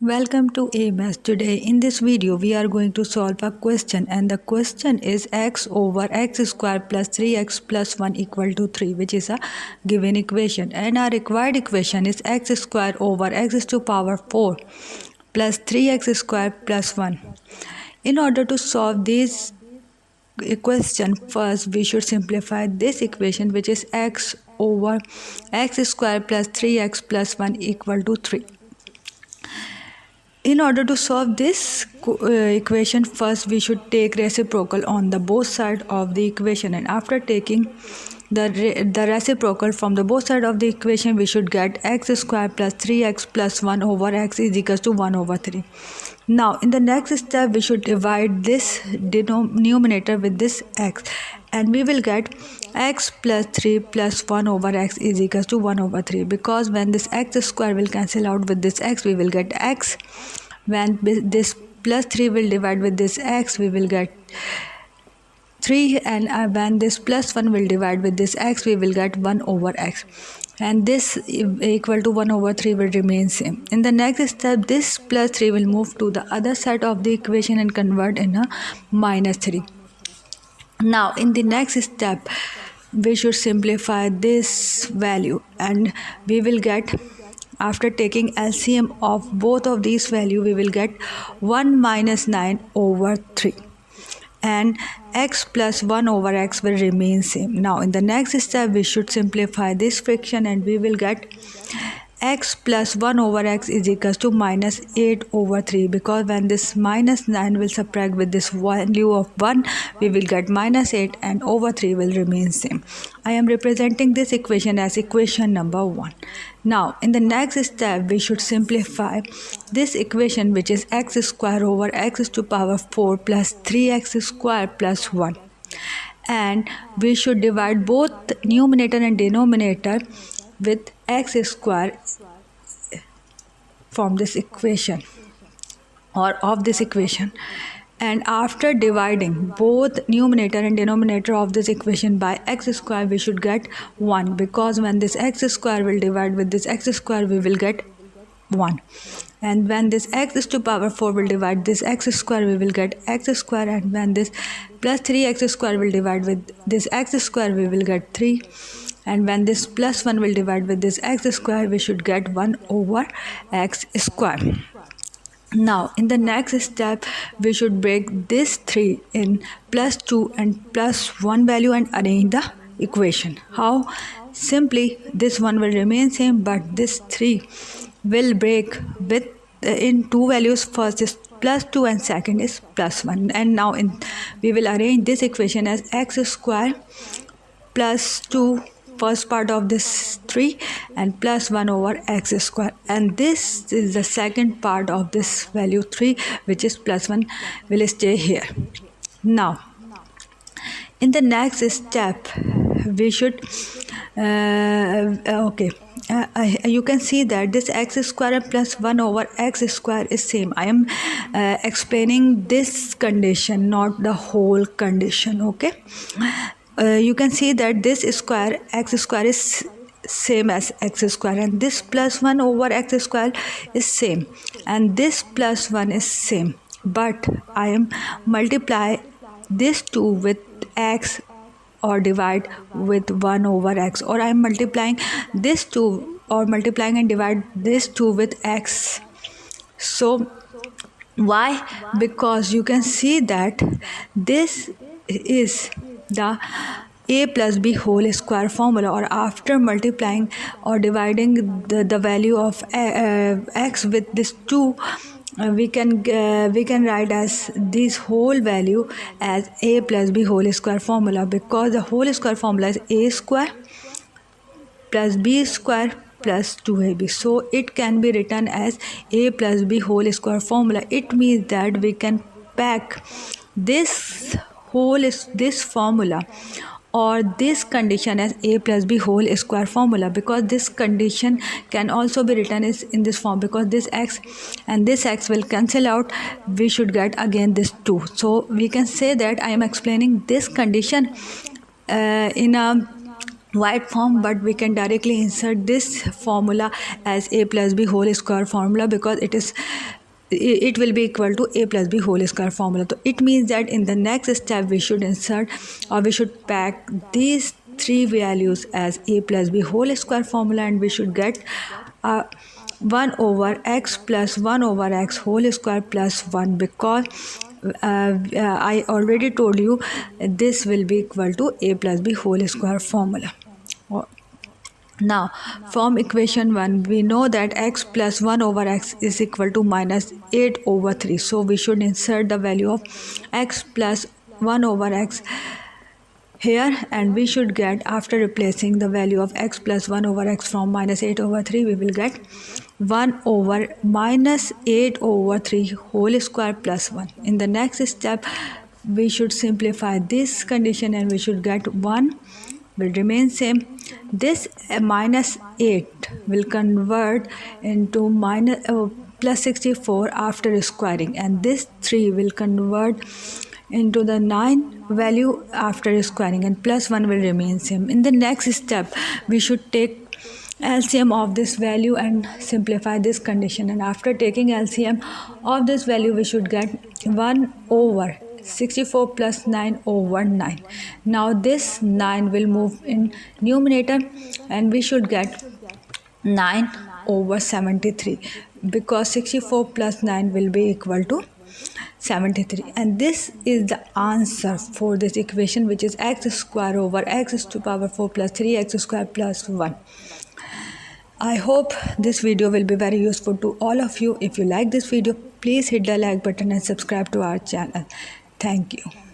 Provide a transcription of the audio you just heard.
Welcome to AMS. Today in this video we are going to solve a question, and the question is x over x square plus 3x plus 1 equal to 3, which is a given equation, and our required equation is x square over x to power 4 plus 3x square plus 1. In order to solve this question, first we should simplify this equation, which is x over x square plus 3x plus 1 equal to 3. In order to solve this equation, first we should take reciprocal on the both side of the equation, and after taking the reciprocal from the both side of the equation, we should get x square plus 3x plus 1 over x is equals to 1 over 3. Now in the next step we should divide this numerator with this x, and we will get x plus 3 plus 1 over x is equals to 1 over 3, because when this x square will cancel out with this x, we will get x. When this plus 3 will divide with this x, we will get 3, and when this plus 1 will divide with this x, we will get 1 over x, and this equal to 1 over 3 will remain same. In the next step, this plus 3 will move to the other side of the equation and convert in a minus 3. Now in the next step we should simplify this value, and we will get, after taking LCM of both of these value, we will get 1 minus 9 over 3, and x plus 1 over x will remain same. Now in the next step we should simplify this fraction, and we will get x plus 1 over x is equals to minus 8 over 3, because when this minus 9 will subtract with this value of 1, we will get minus 8, and over 3 will remain same. I am representing this equation as equation number 1. Now in the next step we should simplify this equation, which is x square over x to power 4 plus 3x square plus 1, and we should divide both numerator and denominator with x square from this equation or of this equation. And after dividing both numerator and denominator of this equation by x square, we should get 1, because when this x square will divide with this x square, we will get 1, and when this x to power 4 will divide this x square, we will get x square, and when this plus 3x square will divide with this x square, we will get 3, and when this plus 1 will divide with this x square, we should get 1 over x square. Now in the next step we should break this 3 in plus 2 and plus 1 value and arrange the equation. How? Simply this one will remain same, but this 3 will break with in two values. First is plus 2 and second is plus 1, and now we will arrange this equation as x square plus 2 first part of this 3 and plus 1 over x square, and this is the second part of this value 3, which is plus 1, will stay here. Now in the next step we should you can see that this x square and plus 1 over x square is same. I am explaining this condition, not the whole condition. Okay, you can see that this square x square is same as x square, and this plus 1 over x square is same, and this plus 1 is same, but I am multiply this 2 with x or divide with 1 over x, or I am multiplying this 2 or multiplying and divide this 2 with x. So why? Because you can see that this is the a plus b whole square formula, or after multiplying or dividing the value of x with this 2, we can write as this whole value as a plus b whole square formula, because the whole square formula is a square plus b square plus 2ab. So it can be written as a plus b whole square formula. It means that we can pack this formula or this condition as a plus b whole square formula, because this condition can also be written as in this form, because this x and this x will cancel out, we should get again this 2. So we can say that I am explaining this condition in a white form, but we can directly insert this formula as a plus b whole square formula, because it will be equal to a plus b whole square formula. So it means that in the next step we should insert, or we should pack these three values as a plus b whole square formula, and we should get 1 over x plus 1 over x whole square plus 1, because I already told you this will be equal to a plus b whole square formula. Now, from equation 1, we know that x plus 1 over x is equal to minus 8 over 3. So, we should insert the value of x plus 1 over x here, and we should get, after replacing the value of x plus 1 over x from minus 8 over 3, we will get 1 over minus 8 over 3 whole square plus 1. In the next step, we should simplify this condition, and we should get 1 will remain same. This minus 8 will convert into plus 64 after squaring, and this 3 will convert into the 9 value after squaring, and plus 1 will remain same. In the next step, we should take LCM of this value and simplify this condition, and after taking LCM of this value, we should get 1 over 64 plus 9 over 9. Now this 9 will move in numerator, and we should get 9 over 73, because 64 plus 9 will be equal to 73, and this is the answer for this equation, which is x square over x to power 4 plus 3x square plus 1. I hope this video will be very useful to all of you. If you like this video, please hit the like button and subscribe to our channel. Thank you.